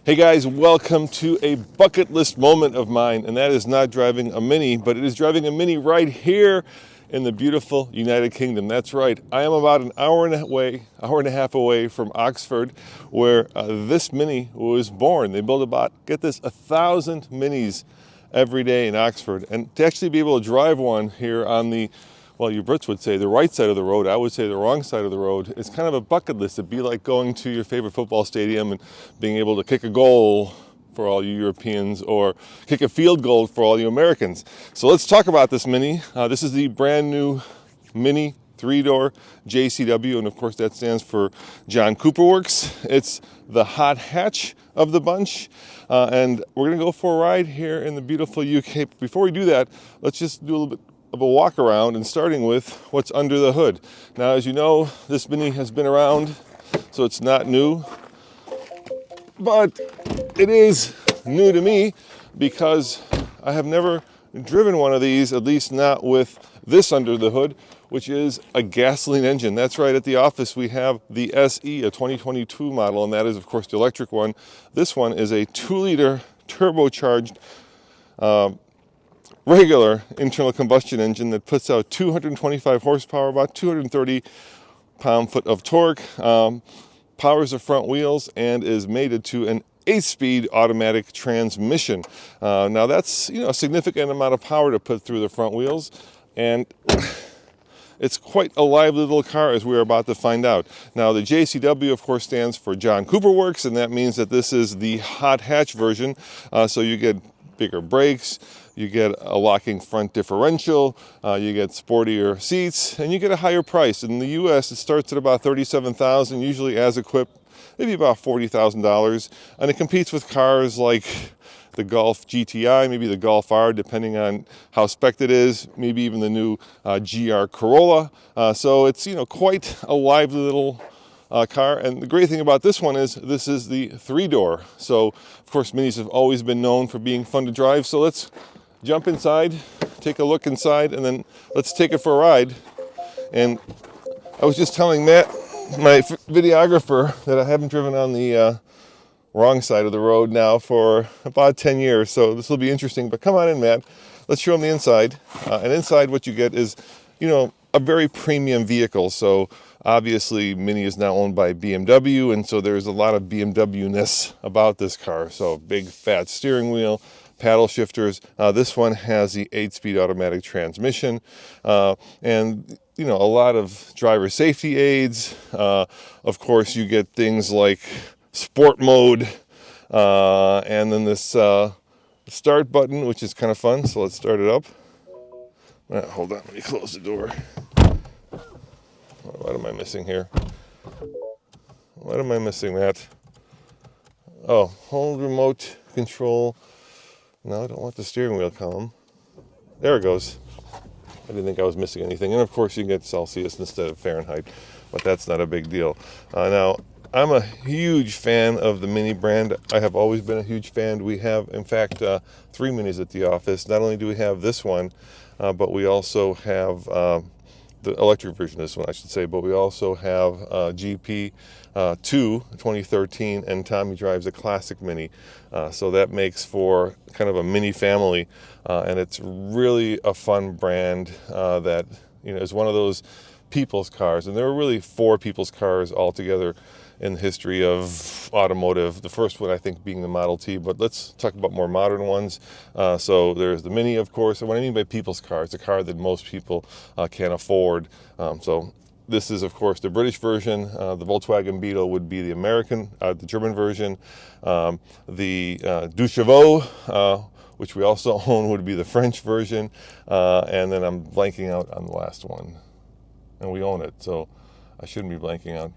Hey guys, welcome to a bucket list moment of mine, and that is not driving a Mini, but it is driving a Mini right here in the beautiful United Kingdom. That's right, I am about an hour and a half away from Oxford, where this Mini was born. They build about, get this, 1,000 Minis every day in Oxford, and to actually be able to drive one here on the, well, you Brits would say the right side of the road, I would say the wrong side of the road. It's kind of a bucket list. It'd be like going to your favorite football stadium and being able to kick a goal for all you Europeans, or kick a field goal for all you Americans. So let's talk about this Mini. This is the brand new Mini 3-door JCW, and of course that stands for John Cooper Works. It's the hot hatch of the bunch, and we're gonna go for a ride here in the beautiful UK. Before we do that, let's just do a little bit of a walk around, and starting with what's under the hood. Now, as you know, this Mini has been around, so it's not new, but it is new to me because I have never driven one of these, at least not with this under the hood, which is a gasoline engine. That's right, at the office we have the SE, a 2022 model, and that is of course the electric one. This one is a 2-liter turbocharged regular internal combustion engine that puts out 225 horsepower, about 230 pound-foot of torque, powers the front wheels, and is mated to an 8-speed automatic transmission. Now that's, a significant amount of power to put through the front wheels, and it's quite a lively little car, as we're about to find out. Now, the JCW, of course, stands for John Cooper Works, and that means that this is the hot hatch version, so you get bigger brakes, you get a locking front differential, you get sportier seats, and you get a higher price. In the US, it starts at about $37,000, usually as equipped, maybe about $40,000, and it competes with cars like the Golf GTI, maybe the Golf R, depending on how spec'd it is, maybe even the new GR Corolla. So it's, quite a lively little car, and the great thing about this one is this is the 3-door. So of course Minis have always been known for being fun to drive, so let's jump inside, take a look inside, and then let's take it for a ride. And I was just telling Matt, my videographer, that I haven't driven on the wrong side of the road now for about 10 years, so this will be interesting. But come on in, Matt, let's show him the inside. And inside what you get is, a very premium vehicle. So obviously Mini is now owned by BMW, and so there's a lot of BMW-ness about this car. So big fat steering wheel, paddle shifters. This one has the 8-speed automatic transmission, and a lot of driver safety aids. Of course, you get things like sport mode, and then this start button, which is kind of fun. So let's start it up. Hold on, let me close the door. What am I missing here? What am I missing, Matt? Oh, hold remote control. No, I don't want the steering wheel column. There it goes. I didn't think I was missing anything. And of course you can get Celsius instead of Fahrenheit, but that's not a big deal. Now, I'm a huge fan of the Mini brand. I have always been a huge fan. We have, in fact, 3 Minis at the office. Not only do we have this one, but we also have the electric version of this one, I should say, but we also have GP 2013, and Tommy drives a classic Mini. So that makes for kind of a Mini family, and it's really a fun brand that is one of those people's cars. And there were really 4 people's cars altogether in the history of automotive. The first one, I think, being the Model T, but let's talk about more modern ones. So there's the Mini, of course, and what I mean by people's car, it's a car that most people can afford. So this is, of course, the British version. The Volkswagen Beetle would be the American, the German version. The Deux Chevaux, which we also own, would be the French version. And then I'm blanking out on the last one. And we own it, so I shouldn't be blanking out.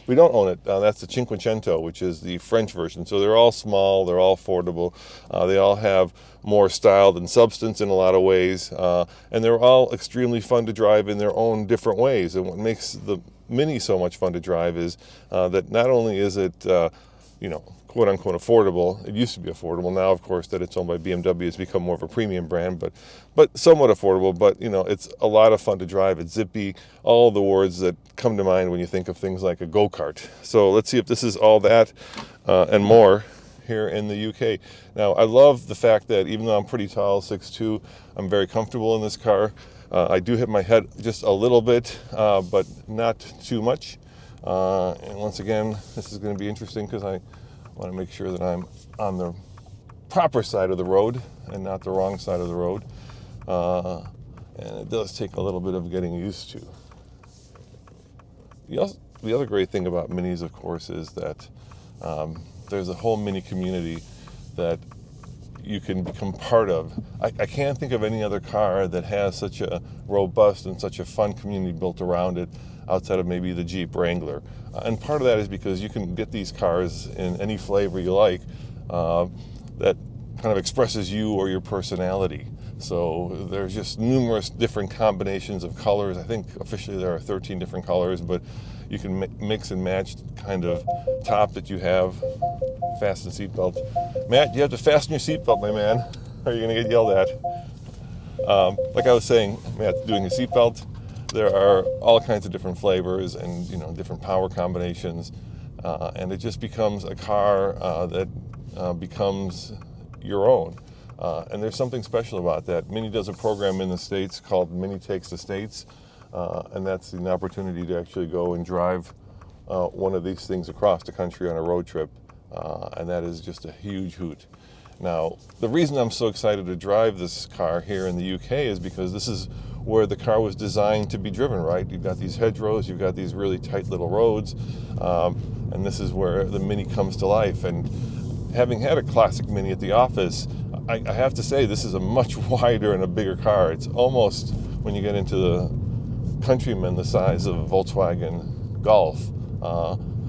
We don't own it. That's the Cinquecento, which is the French version. So they're all small, they're all affordable. They all have more style than substance in a lot of ways. And they're all extremely fun to drive in their own different ways. And what makes the Mini so much fun to drive is that not only is it quote unquote affordable. It used to be affordable. Now, of course, that it's owned by BMW, it's become more of a premium brand, but somewhat affordable. But it's a lot of fun to drive. It's zippy. All the words that come to mind when you think of things like a go-kart. So let's see if this is all that and more here in the UK. Now, I love the fact that even though I'm pretty tall, 6'2", I'm very comfortable in this car. I do hit my head just a little bit, but not too much. And once again, this is going to be interesting because I want to make sure that I'm on the proper side of the road and not the wrong side of the road. And it does take a little bit of getting used to. The other great thing about Minis, of course, is that there's a whole Mini community that you can become part of. I can't think of any other car that has such a robust and such a fun community built around it outside of maybe the Jeep Wrangler. And part of that is because you can get these cars in any flavor you like that kind of expresses you or your personality. So there's just numerous different combinations of colors. I think officially there are 13 different colors, but you can mix and match the kind of top that you have. Fasten seatbelt. Matt, you have to fasten your seatbelt, my man, or you're going to get yelled at. Like I was saying, Matt, doing a seatbelt, there are all kinds of different flavors and different power combinations, and it just becomes a car that becomes your own. And there's something special about that. Mini does a program in the States called Mini Takes the States, and that's an opportunity to actually go and drive one of these things across the country on a road trip, and that is just a huge hoot. Now, the reason I'm so excited to drive this car here in the UK is because this is where the car was designed to be driven, right? You've got these hedgerows, you've got these really tight little roads, and this is where the Mini comes to life. And having had a classic Mini at the office, I have to say this is a much wider and a bigger car. It's almost, when you get into the Countryman, the size of a Volkswagen Golf.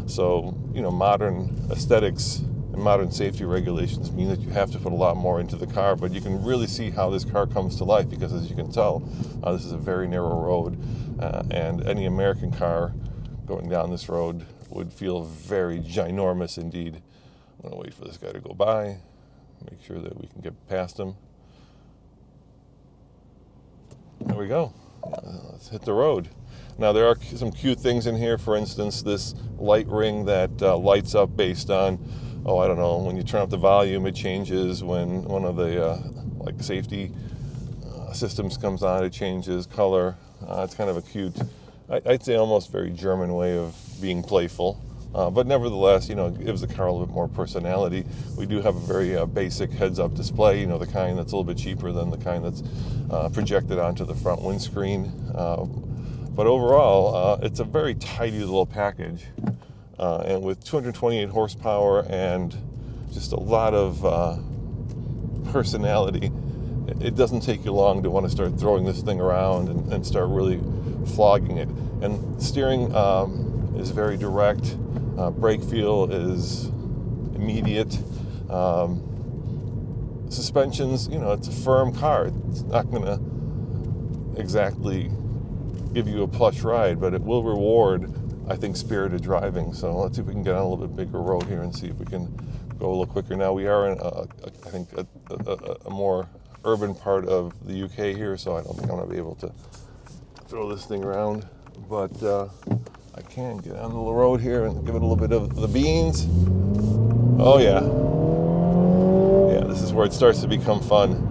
So, modern aesthetics and modern safety regulations mean that you have to put a lot more into the car, but you can really see how this car comes to life because, as you can tell, this is a very narrow road, and any American car going down this road would feel very ginormous indeed. I'm going to wait for this guy to go by, make sure that we can get past him. There we go. Let's hit the road. Now, there are some cute things in here. For instance, this light ring that lights up based on, I don't know, when you turn up the volume, it changes. When one of the safety systems comes on, it changes color. It's kind of a cute, I'd say almost very German way of being playful. But nevertheless, it gives the car a little bit more personality. We do have a very basic heads-up display, the kind that's a little bit cheaper than the kind that's projected onto the front windscreen. But overall, it's a very tidy little package. And with 228 horsepower and just a lot of personality, it doesn't take you long to want to start throwing this thing around and start really flogging it. And steering is very direct. Brake feel is immediate. Suspensions, it's a firm car. It's not going to exactly give you a plush ride, but it will reward, I think, spirited driving. So let's see if we can get on a little bit bigger road here and see if we can go a little quicker. Now, we are in, I think, a more urban part of the UK here, so I don't think I'm going to be able to throw this thing around. But I can get on the road here and give it a little bit of the beans. Oh, yeah. Yeah, this is where it starts to become fun.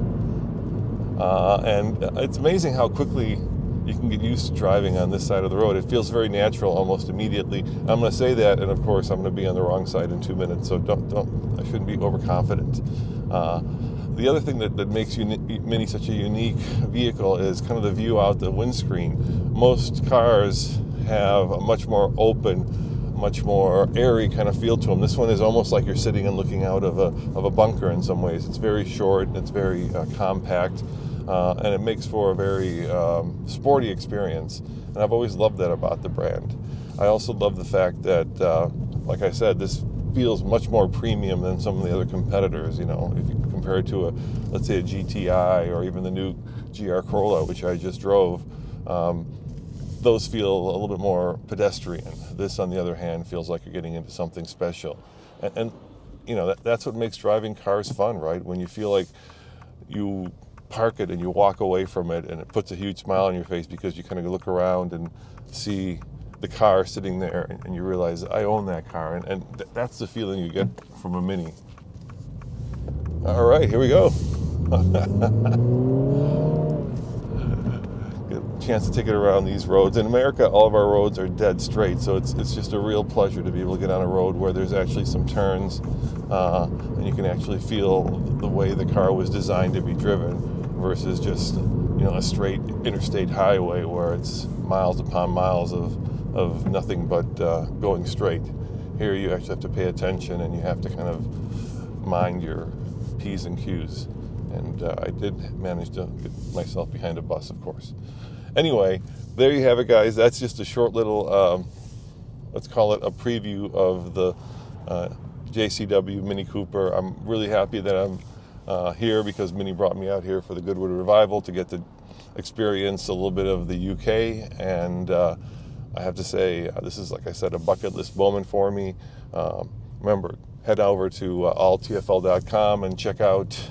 And it's amazing how quickly you can get used to driving on this side of the road. It feels very natural almost immediately. I'm going to say that, and of course, I'm going to be on the wrong side in 2 minutes, so I shouldn't be overconfident. The other thing that makes Mini such a unique vehicle is kind of the view out the windscreen. Most cars have a much more open, much more airy kind of feel to them. This one is almost like you're sitting and looking out of a bunker in some ways. It's very short, and it's very compact. And it makes for a very sporty experience. And I've always loved that about the brand. I also love the fact that, like I said, this feels much more premium than some of the other competitors. If you compare it to let's say a GTI or even the new GR Corolla, which I just drove, those feel a little bit more pedestrian. This, on the other hand, feels like you're getting into something special. And you know, that's what makes driving cars fun, right? When you feel like you park it and you walk away from it, and it puts a huge smile on your face because you kind of look around and see the car sitting there, and you realize, I own that car. And that's the feeling you get from a Mini. All right, here we go. Get a chance to take it around these roads. In America, all of our roads are dead straight, so it's just a real pleasure to be able to get on a road where there's actually some turns, and you can actually feel the way the car was designed to be driven versus just, you know, a straight interstate highway where it's miles upon miles of nothing but going straight. Here you actually have to pay attention, and you have to kind of mind your P's and Q's. And I did manage to get myself behind a bus, of course. Anyway, there you have it, guys. That's just a short little, let's call it a preview of the JCW Mini Cooper. I'm really happy that I'm here because Mini brought me out here for the Goodwood Revival to get to experience a little bit of the UK. And I have to say, this is, like I said, a bucket list moment for me. Remember, head over to alltfl.com and check out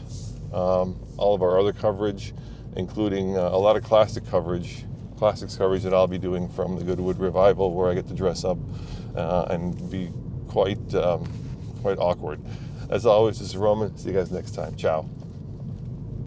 all of our other coverage, including a lot of classics coverage that I'll be doing from the Goodwood Revival, where I get to dress up and be quite awkward. As always, this is Roman. See you guys next time. Ciao.